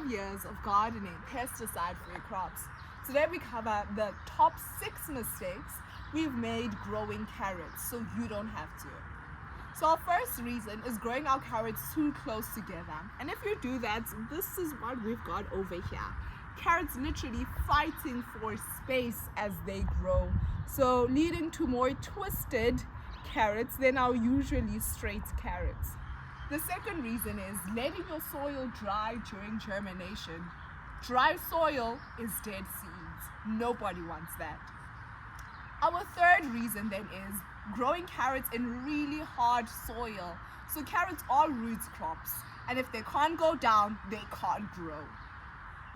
years of gardening pesticide-free crops. Today we cover the top 6 mistakes we've made growing carrots so you don't have to. So our first reason is growing our carrots too close together. And if you do that, this is what we've got over here. Carrots literally fighting for space as they grow, so leading to more twisted carrots than our usually straight carrots. The second reason is letting your soil dry during germination. Dry soil is dead seeds. Nobody wants that. Our third reason then is growing carrots in really hard soil. So carrots are root crops, and if they can't go down, they can't grow.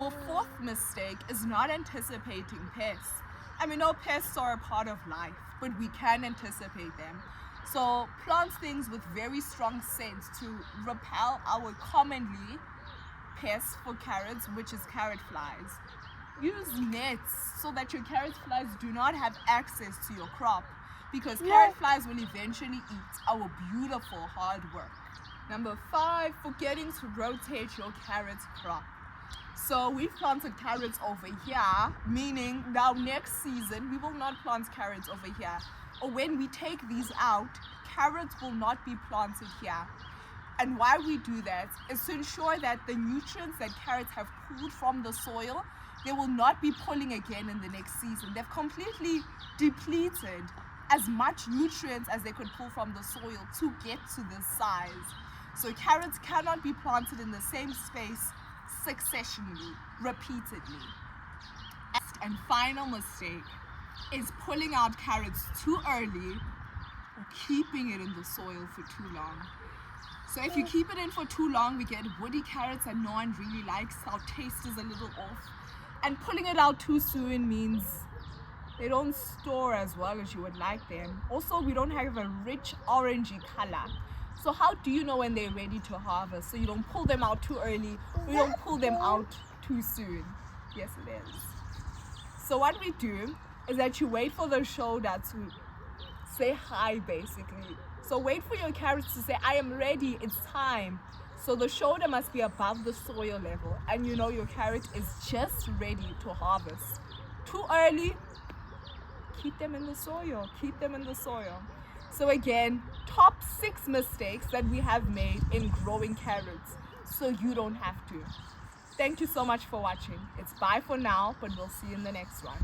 Our fourth mistake is not anticipating pests. And we know pests are a part of life, but we can anticipate them. So plant things with very strong scents to repel our commonly pests for carrots, which is carrot flies. Use nets so that your carrot flies do not have access to your crop, because carrot flies will eventually eat our beautiful hard work. Number 5, forgetting to rotate your carrot crop. So we've planted carrots over here, meaning now next season we will not plant carrots over here. Or when we take these out, carrots will not be planted here. And why we do that is to ensure that the nutrients that carrots have pulled from the soil, they will not be pulling again in the next season. They've completely depleted as much nutrients as they could pull from the soil to get to this size. So carrots cannot be planted in the same space successionally, repeatedly. And final mistake is pulling out carrots too early or keeping it in the soil for too long. So if you keep it in for too long, we get woody carrots that no one really likes. Our taste is a little off. And pulling it out too soon means they don't store as well as you would like them. Also, we don't have a rich orangey color. So how do you know when they're ready to harvest? So you don't pull them out too early, or you don't pull them out too soon. Yes, it is. So what we do is that you wait for the shoulder to say hi, basically. So wait for your carrots to say, I am ready, it's time. So the shoulder must be above the soil level, and you know your carrot is just ready to harvest. Too early, keep them in the soil, keep them in the soil. So again, top 6 mistakes that we have made in growing carrots so you don't have to. Thank you so much for watching. It's bye for now, but we'll see you in the next one.